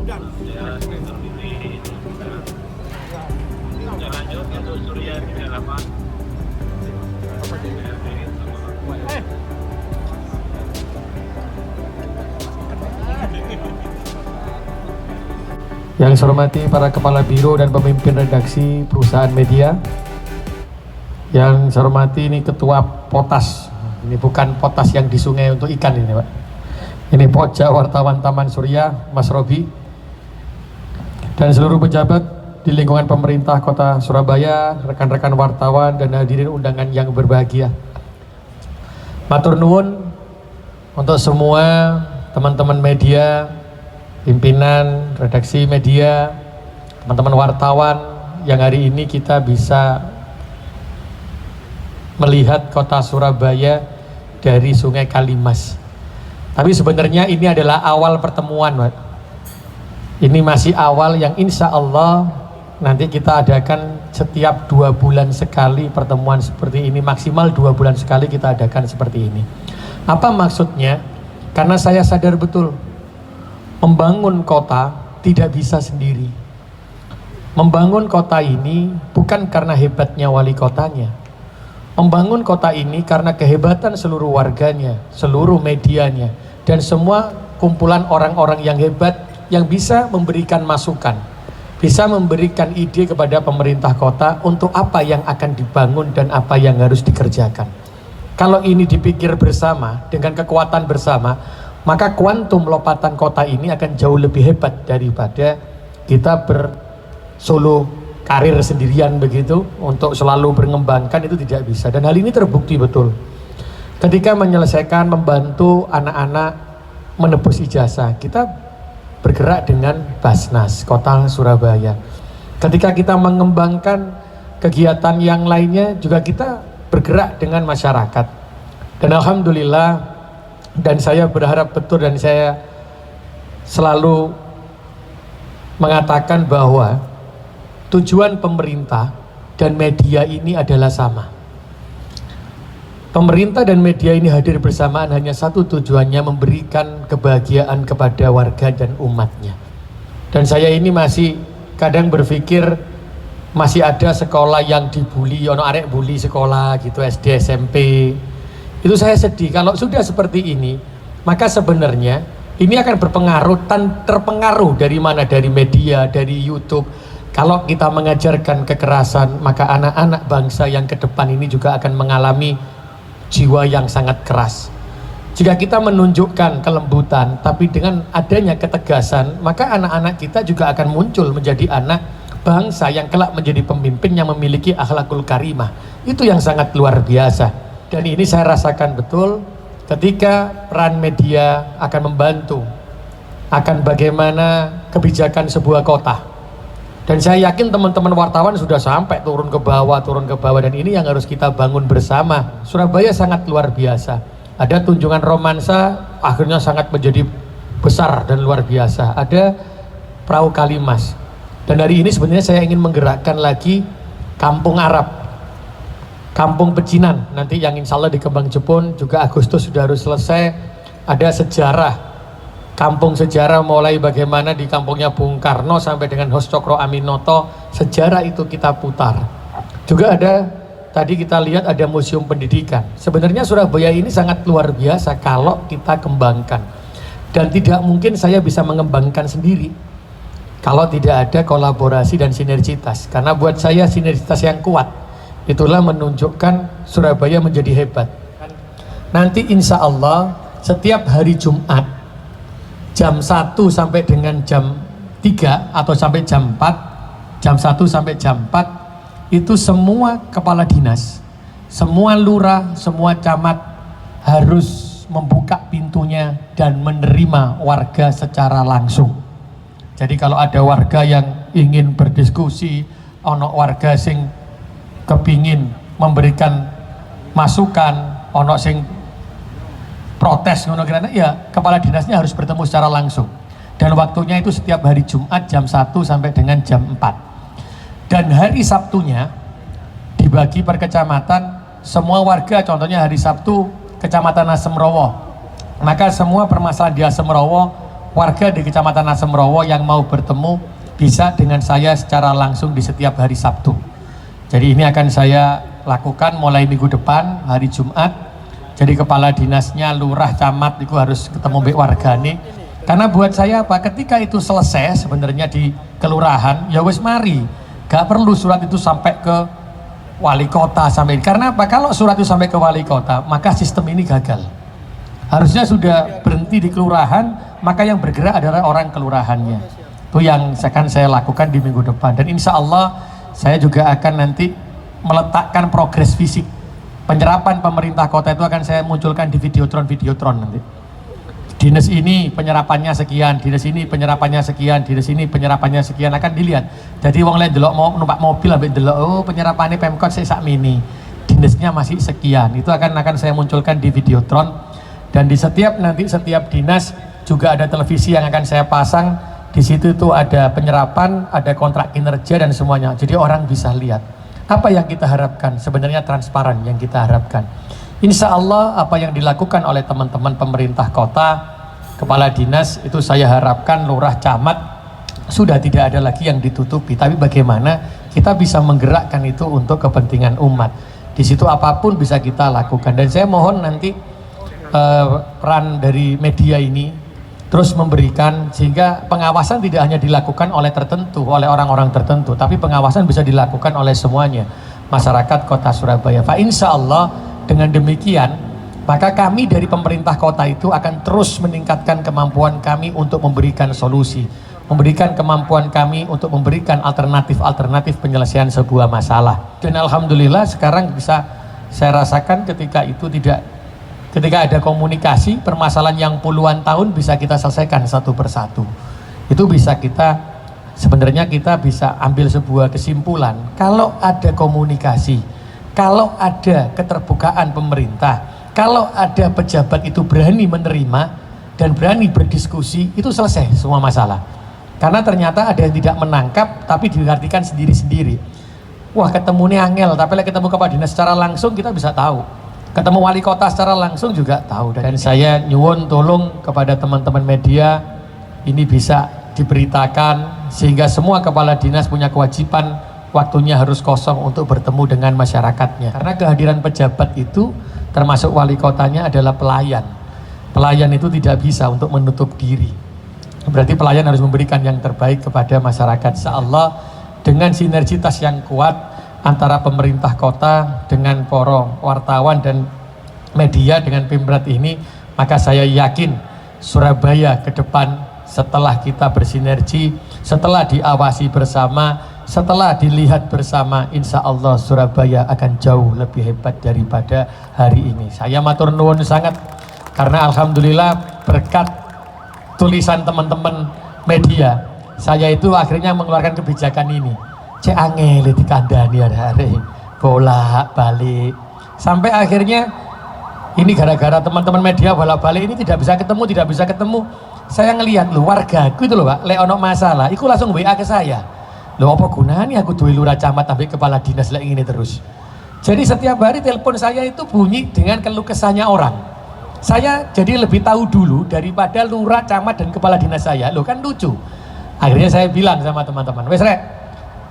Ya, ini ya, lanjut untuk Surya 38. Yang saya hormati para kepala biro dan pemimpin redaksi perusahaan media. Yang saya hormati ini ketua Potas. Ini bukan Potas yang di sungai untuk ikan ini, Pak. Ini Pojak Wartawan Taman Surya, Mas Robi. Dan seluruh pejabat di lingkungan pemerintah Kota Surabaya, rekan-rekan wartawan dan hadirin undangan yang berbahagia. Matur nuwun untuk semua teman-teman media, pimpinan redaksi media, teman-teman wartawan yang hari ini kita bisa melihat kota Surabaya dari Sungai Kalimas. Tapi sebenarnya ini adalah awal pertemuan, Pak. Ini masih awal yang insya Allah nanti kita adakan setiap 2 bulan sekali pertemuan seperti ini, maksimal 2 bulan sekali kita adakan seperti ini. Apa maksudnya? Karena saya sadar betul membangun kota tidak bisa sendiri. Membangun kota ini bukan karena hebatnya wali kotanya. Membangun kota ini karena kehebatan seluruh warganya, seluruh medianya, dan semua kumpulan orang-orang yang hebat yang bisa memberikan masukan, bisa memberikan ide kepada pemerintah kota untuk apa yang akan dibangun dan apa yang harus dikerjakan. Kalau ini dipikir bersama dengan kekuatan bersama, maka kuantum lompatan kota ini akan jauh lebih hebat daripada kita bersolo karir sendirian begitu untuk selalu mengembangkan, itu tidak bisa. Dan hal ini terbukti betul ketika menyelesaikan membantu anak-anak menebus ijazah. Kita bergerak dengan Basnas Kota Surabaya. Ketika kita mengembangkan kegiatan yang lainnya juga kita bergerak dengan masyarakat. Dan alhamdulillah, dan saya berharap betul dan saya selalu mengatakan bahwa tujuan pemerintah dan media ini adalah sama. Pemerintah dan media ini hadir bersamaan hanya satu tujuannya, memberikan kebahagiaan kepada warga dan umatnya. Dan saya ini masih kadang berpikir masih ada sekolah yang dibully, ono arek bully sekolah gitu, SD, SMP. Itu saya sedih. Kalau sudah seperti ini, maka sebenarnya ini akan berpengaruh dan terpengaruh dari mana? Dari media, dari YouTube. Kalau kita mengajarkan kekerasan, maka anak-anak bangsa yang ke depan ini juga akan mengalami jiwa yang sangat keras. Jika kita menunjukkan kelembutan, tapi dengan adanya ketegasan, maka anak-anak kita juga akan muncul menjadi anak bangsa yang kelak menjadi pemimpin yang memiliki akhlakul karimah. Itu yang sangat luar biasa. Dan ini saya rasakan betul ketika peran media akan membantu akan bagaimana kebijakan sebuah kota. Dan saya yakin teman-teman wartawan sudah sampai turun ke bawah, dan ini yang harus kita bangun bersama. Surabaya sangat luar biasa. Ada tunjungan romansa, akhirnya sangat menjadi besar dan luar biasa. Ada perahu Kalimas. Dan hari ini sebenarnya saya ingin menggerakkan lagi Kampung Arab, Kampung Pecinan. Nanti yang insya Allah di Kembang Jepun juga Agustus sudah harus selesai. Ada sejarah. Kampung sejarah mulai bagaimana di kampungnya Bung Karno sampai dengan Hos Cokro Aminoto, sejarah itu kita putar. Juga ada, tadi kita lihat ada museum pendidikan. Sebenarnya Surabaya ini sangat luar biasa kalau kita kembangkan. Dan tidak mungkin saya bisa mengembangkan sendiri kalau tidak ada kolaborasi dan sinergitas. Karena buat saya sinergitas yang kuat, itulah menunjukkan Surabaya menjadi hebat. Nanti insya Allah setiap hari Jumat, jam 1 sampai dengan jam 3 atau sampai jam 4, jam 1 sampai jam 4, itu semua kepala dinas, semua lurah, semua camat harus membuka pintunya dan menerima warga secara langsung. Jadi kalau ada warga yang ingin berdiskusi, ono warga sing kepingin memberikan masukan, ono sing protes ngono kira ya kepala dinasnya harus bertemu secara langsung. Dan waktunya itu setiap hari Jumat jam 1 sampai dengan jam 4. Dan hari Sabtunya dibagi per kecamatan, semua warga contohnya hari Sabtu Kecamatan Asemrowo. Maka semua permasalahan di Asemrowo warga di Kecamatan Asemrowo yang mau bertemu bisa dengan saya secara langsung di setiap hari Sabtu. Jadi ini akan saya lakukan mulai minggu depan hari Jumat. Jadi kepala dinasnya, lurah, camat itu harus ketemu mbek wargane. Karena buat saya apa? Ketika itu selesai sebenarnya di kelurahan, ya wis mari. Gak perlu surat itu sampai ke wali kota sampai. Karena apa? Kalau surat itu sampai ke wali kota, maka sistem ini gagal. Harusnya sudah berhenti di kelurahan, maka yang bergerak adalah orang kelurahannya. Itu yang akan saya lakukan di minggu depan. Dan insya Allah saya juga akan nanti meletakkan progres fisik. Penyerapan pemerintah kota itu akan saya munculkan di videotron nanti. Dinas ini penyerapannya sekian, dinas ini penyerapannya sekian, dinas ini penyerapannya sekian, akan dilihat. Jadi wong lain delok mau numpak mobil ambek delok, oh penyerapannya Pemkot sak mini. Dinasnya masih sekian. Itu akan saya munculkan di videotron. Dan di setiap dinas juga ada televisi yang akan saya pasang. Di situ itu ada penyerapan, ada kontrak kinerja dan semuanya. Jadi orang bisa lihat apa yang kita harapkan. Sebenarnya transparan yang kita harapkan. Insya Allah apa yang dilakukan oleh teman-teman pemerintah kota, kepala dinas, itu saya harapkan lurah, camat sudah tidak ada lagi yang ditutupi. Tapi bagaimana kita bisa menggerakkan itu untuk kepentingan umat. Di situ apapun bisa kita lakukan. Dan saya mohon nanti peran dari media ini terus memberikan, sehingga pengawasan tidak hanya dilakukan oleh orang-orang tertentu, tapi pengawasan bisa dilakukan oleh semuanya masyarakat kota Surabaya. Insya Allah dengan demikian maka kami dari pemerintah kota itu akan terus meningkatkan kemampuan kami untuk memberikan solusi, memberikan kemampuan kami untuk memberikan alternatif penyelesaian sebuah masalah. Dan alhamdulillah sekarang bisa saya rasakan ketika ada komunikasi, permasalahan yang puluhan tahun bisa kita selesaikan satu persatu. Itu bisa sebenarnya kita bisa ambil sebuah kesimpulan. Kalau ada komunikasi, kalau ada keterbukaan pemerintah, kalau ada pejabat itu berani menerima dan berani berdiskusi, itu selesai semua masalah. Karena ternyata ada yang tidak menangkap tapi diartikan sendiri-sendiri. Wah, ketemunya angel, tapi kalau ketemu kepala dinas secara langsung kita bisa tahu. Ketemu wali kota secara langsung juga tahu. Dan saya nyuwun tolong kepada teman-teman media ini bisa diberitakan sehingga semua kepala dinas punya kewajiban waktunya harus kosong untuk bertemu dengan masyarakatnya. Karena kehadiran pejabat itu termasuk wali kotanya adalah pelayan. Pelayan itu tidak bisa untuk menutup diri. Berarti pelayan harus memberikan yang terbaik kepada masyarakat. Insyaallah dengan sinergitas yang kuat antara pemerintah kota dengan para wartawan dan media dengan Pemret ini, maka saya yakin Surabaya ke depan setelah kita bersinergi, setelah diawasi bersama, setelah dilihat bersama, insya Allah Surabaya akan jauh lebih hebat daripada hari ini. Saya matur nuwun sangat karena alhamdulillah berkat tulisan teman-teman media, saya itu akhirnya mengeluarkan kebijakan ini. Cek angel dikandani hari bolak balik sampai akhirnya ini gara-gara teman-teman media bolak-balik ini tidak bisa ketemu. Saya ngelihat lu wargaku itu loh Pak, lek ono masalah iku langsung WA ke saya. Loh apa gunanya aku duwe lurah camat sampai kepala dinas lek ini terus. Jadi setiap hari telepon saya itu bunyi dengan keluh kesahnya orang. Saya jadi lebih tahu dulu daripada lurah, camat dan kepala dinas saya. Loh kan lucu. Akhirnya saya bilang sama teman-teman, wes rek,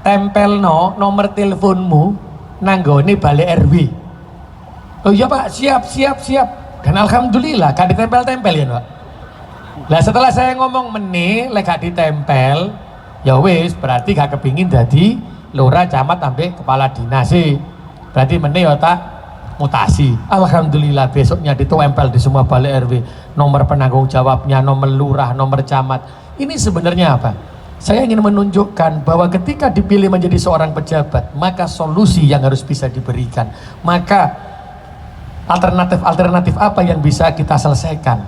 tempel nomor teleponmu nanggone balai RW. Oh iya Pak, siap. Dan alhamdulillah gak ditempel-tempel ya Pak. Nah setelah saya ngomong meneh lek gak ditempel, ya wis berarti gak kepingin jadi lurah, camat sampai kepala dinas sih. Berarti meneh ya tak mutasi. Alhamdulillah besoknya ditempel di semua balai RW, nomor penanggung jawabnya, nomor lurah, nomor camat. Ini sebenarnya apa? Saya ingin menunjukkan bahwa ketika dipilih menjadi seorang pejabat, maka solusi yang harus bisa diberikan, maka alternatif apa yang bisa kita selesaikan,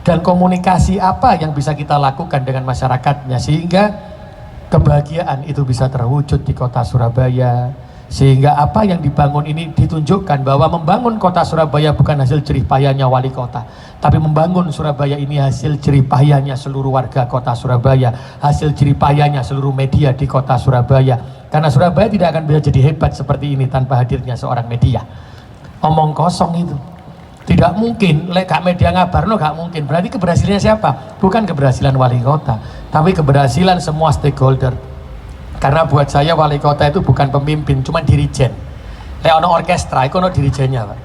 dan komunikasi apa yang bisa kita lakukan dengan masyarakatnya sehingga kebahagiaan itu bisa terwujud di kota Surabaya. Sehingga apa yang dibangun ini ditunjukkan bahwa membangun kota Surabaya bukan hasil jerih payahnya wali kota, tapi membangun Surabaya ini hasil jerih payahnya seluruh warga kota Surabaya, hasil jerih payahnya seluruh media di kota Surabaya. Karena Surabaya tidak akan bisa jadi hebat seperti ini tanpa hadirnya seorang media. Omong kosong itu. Tidak mungkin, lek gak media ngabarno gak mungkin. Berarti keberhasilannya siapa? Bukan keberhasilan wali kota, tapi keberhasilan semua stakeholder. Karena buat saya wali kota itu bukan pemimpin, cuma dirijen. Lek ono orkestra, itu ono dirijennya, Pak.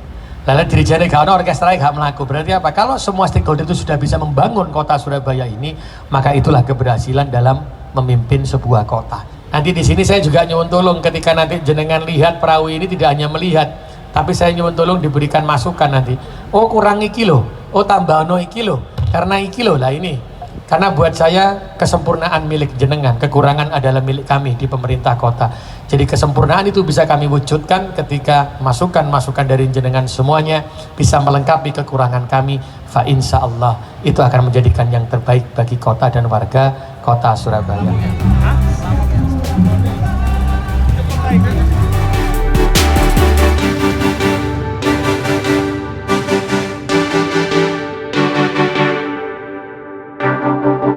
Lalu dirijennya gak ono, orkestra gak melaku. Berarti apa? Kalau semua stakeholder itu sudah bisa membangun kota Surabaya ini, maka itulah keberhasilan dalam memimpin sebuah kota. Nanti di sini saya juga nyuwun tolong ketika nanti jenengan lihat perahu ini tidak hanya melihat, tapi saya nyuwun tolong diberikan masukan nanti. Oh kurang iki loh, oh tambah no iki loh, karena iki loh lah ini. Karena buat saya kesempurnaan milik jenengan, kekurangan adalah milik kami di pemerintah kota. Jadi kesempurnaan itu bisa kami wujudkan ketika masukan-masukan dari jenengan semuanya bisa melengkapi kekurangan kami. Fa insya Allah itu akan menjadikan yang terbaik bagi kota dan warga kota Surabaya.